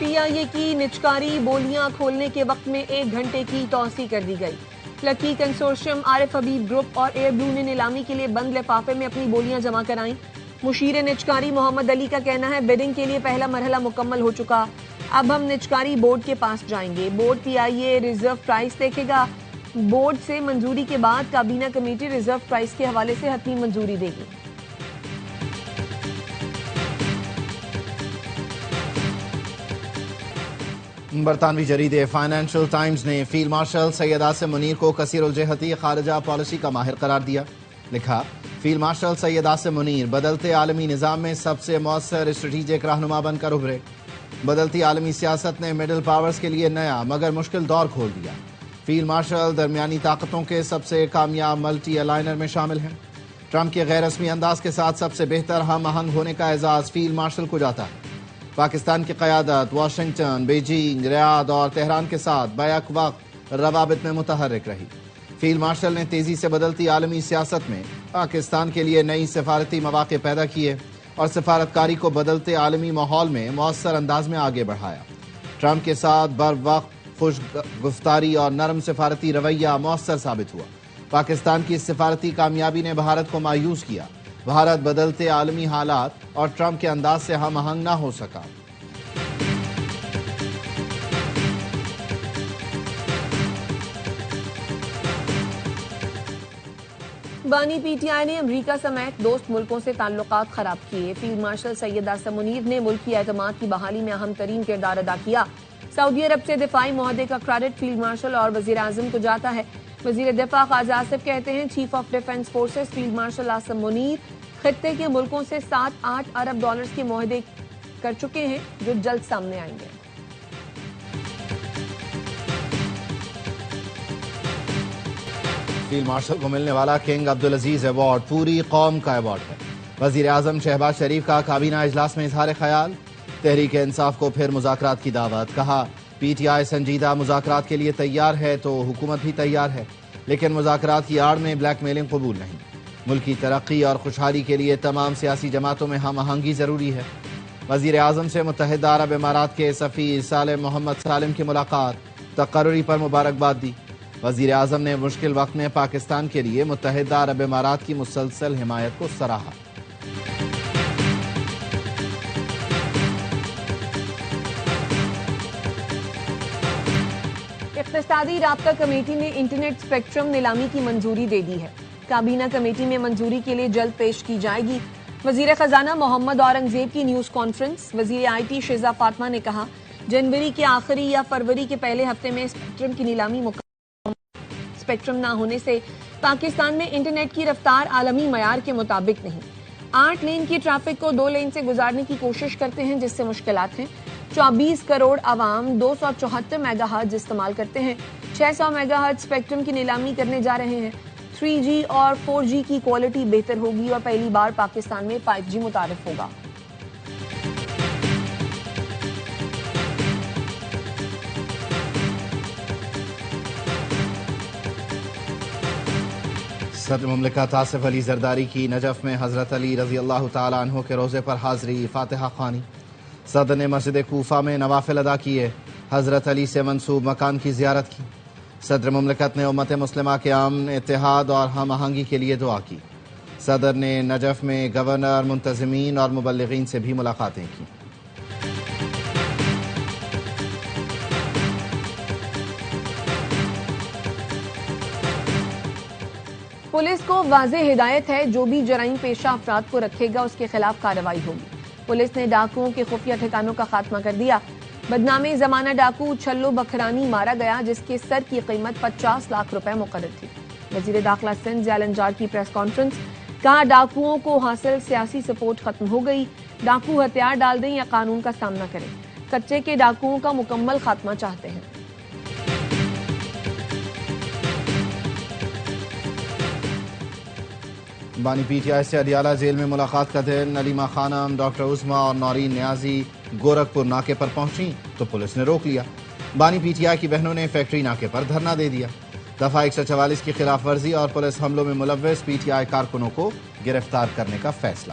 پی آئی اے کی نجکاری بولیاں کھولنے کے وقت میں 1 گھنٹے کی توسیع کر دی گئی۔ لکی کنسورشیم، عارف حبیب گروپ اور ایئر بلو نے نیلامی کے لیے بند لفافے میں اپنی بولیاں جمع کرائیں۔ مشیر نجکاری محمد علی کا کہنا ہے بیڈنگ کے لیے پہلا مرحلہ مکمل ہو چکا، اب ہم نجکاری بورڈ کے پاس جائیں گے۔ بورڈ پی آئی اے ریزرو پرائس دیکھے گا، بورڈ سے منظوری کے بعد کابینہ کمیٹی ریزرو پرائس کے حوالے سے حتمی منظوری دے گی۔ برطانوی جریدے فائنینشل ٹائمز نے فیلڈ مارشل سید عاصم منیر کو کثیر الجہتی خارجہ پالیسی کا ماہر قرار دیا۔ لکھا، فیلڈ مارشل سید عاصم منیر بدلتے عالمی نظام میں سب سے مؤثر اسٹریٹجک رہنما بن کر ابھرے۔ بدلتی عالمی سیاست نے مڈل پاورز کے لیے نیا مگر مشکل دور کھول دیا۔ فیلڈ مارشل درمیانی طاقتوں کے سب سے کامیاب ملٹی الائنر میں شامل ہیں۔ ٹرمپ کے غیر رسمی انداز کے ساتھ سب سے بہتر ہم آہنگ ہونے کا اعزاز فیلڈ مارشل کو جاتا ہے۔ پاکستان کی قیادت واشنگٹن، بیجنگ، ریاض اور تہران کے ساتھ بیک وقت روابط میں متحرک رہی۔ فیلڈ مارشل نے تیزی سے بدلتی عالمی سیاست میں پاکستان کے لیے نئی سفارتی مواقع پیدا کیے اور سفارتکاری کو بدلتے عالمی ماحول میں مؤثر انداز میں آگے بڑھایا۔ ٹرمپ کے ساتھ بر وقت خوش گفتاری اور نرم سفارتی رویہ مؤثر ثابت ہوا۔ پاکستان کی سفارتی کامیابی نے بھارت کو مایوس کیا۔ بھارت بدلتے عالمی حالات اور ٹرمپ کے انداز سے ہم آہنگ نہ ہو سکا۔ بانی پی ٹی آئی نے امریکہ سمیت دوست ملکوں سے تعلقات خراب کیے۔ فیلڈ مارشل سید عاصم منیر نے ملکی اعتماد کی بحالی میں اہم ترین کردار ادا کیا۔ سعودی عرب سے دفاعی معاہدے کا کریڈٹ فیلڈ مارشل اور وزیر اعظم کو جاتا ہے۔ وزیر دفاع خواجہ آصف کہتے ہیں chief of defence forces field marshal Asim Munir خطے کے ملکوں سے 7-8 ارب ڈالرز کے معاہدے کر چکے ہیں جو جلد سامنے آئیں گے۔ فیلڈ مارشل کو ملنے والا کنگ عبدالعزیز ایوارڈ پوری قوم کا ایوارڈ ہے۔ وزیر اعظم شہباز شریف کا کابینہ اجلاس میں اظہار خیال۔ تحریک انصاف کو پھر مذاکرات کی دعوت۔ کہا، پی ٹی آئی سنجیدہ مذاکرات کے لیے تیار ہے تو حکومت بھی تیار ہے، لیکن مذاکرات کی آڑ میں بلیک میلنگ قبول نہیں۔ ملکی ترقی اور خوشحالی کے لیے تمام سیاسی جماعتوں میں ہم آہنگی ضروری ہے۔ وزیر اعظم سے متحدہ عرب امارات کے سفیر سالم محمد سالم کی ملاقات، تقرری پر مبارکباد دی۔ وزیر اعظم نے مشکل وقت میں پاکستان کے لیے متحدہ عرب امارات کی مسلسل حمایت کو سراہا۔ اقتصادی رابطہ کمیٹی نے انٹرنیٹ اسپیکٹرم نیلامی کی منظوری دے دی ہے۔ کابینہ کمیٹی میں منظوری کے لیے جلد پیش کی جائے گی۔ وزیر خزانہ محمد اورنگزیب کی نیوز کانفرنس۔ وزیر آئی ٹی شہزاد فاطمہ نے کہا، جنوری کے آخری یا فروری کے پہلے ہفتے میں اسپیکٹرم کی نیلامی مکمل۔ اسپیکٹرم نہ ہونے سے پاکستان میں انٹرنیٹ کی رفتار عالمی معیار کے مطابق نہیں۔ 8 لین کی ٹریفک کو 2 لین سے گزارنے کی کوشش کرتے ہیں جس سے مشکلات ہیں۔ 24 کروڑ عوام 274 میگا ہرٹز استعمال کرتے ہیں۔ 600 میگا ہرٹز اسپیکٹرم کی نیلامی کرنے جا رہے ہیں۔ 3G اور 4G کی کوالٹی بہتر ہوگی اور پہلی بار پاکستان میں 5G متعارف ہوگا۔ صدر مملکت آصف علی زرداری کی نجف میں حضرت علی رضی اللہ تعالیٰ عنہ کے روضے پر حاضری، فاتحہ خوانی۔ صدر نے مسجد کوفہ میں نوافل ادا کیے، حضرت علی سے منسوب مکان کی زیارت کی۔ صدر مملکت نے امت مسلمہ کے امن، اتحاد اور ہم آہنگی کے لیے دعا کی۔ صدر نے نجف میں گورنر، منتظمین اور مبلغین سے بھی ملاقاتیں کی۔ پولیس کو واضح ہدایت ہے، جو بھی جرائم پیشہ افراد کو رکھے گا اس کے خلاف کارروائی ہوگی۔ پولیس نے ڈاکوؤں کے خفیہ ٹھکانوں کا خاتمہ کر دیا۔ بدنام زمانہ ڈاکو چھلو بکھرانی مارا گیا جس کے سر کی قیمت 50 لاکھ روپے مقرر تھی۔ وزیر داخلہ سندھ ضیاء الانجار کی پریس کانفرنس۔ کہا، ڈاکوؤں کو حاصل سیاسی سپورٹ ختم ہو گئی۔ ڈاکو ہتھیار ڈال دیں یا قانون کا سامنا کریں۔ کچے کے ڈاکوؤں کا مکمل خاتمہ چاہتے ہیں۔ بانی پی ٹی آئی سے اڈیالہ جیل میں ملاقات کا دن۔ علیمہ خانم، ڈاکٹر عظمیٰ اور نورین نیازی گورکھپور ناکے پر پہنچیں تو پولیس نے روک لیا۔ بانی پی ٹی آئی کی بہنوں نے فیکٹری ناکے پر دھرنا دے دیا۔ دفعہ 144 کی خلاف ورزی اور پولیس حملوں میں ملوث پی ٹی آئی کارکنوں کو گرفتار کرنے کا فیصلہ۔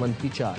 -4,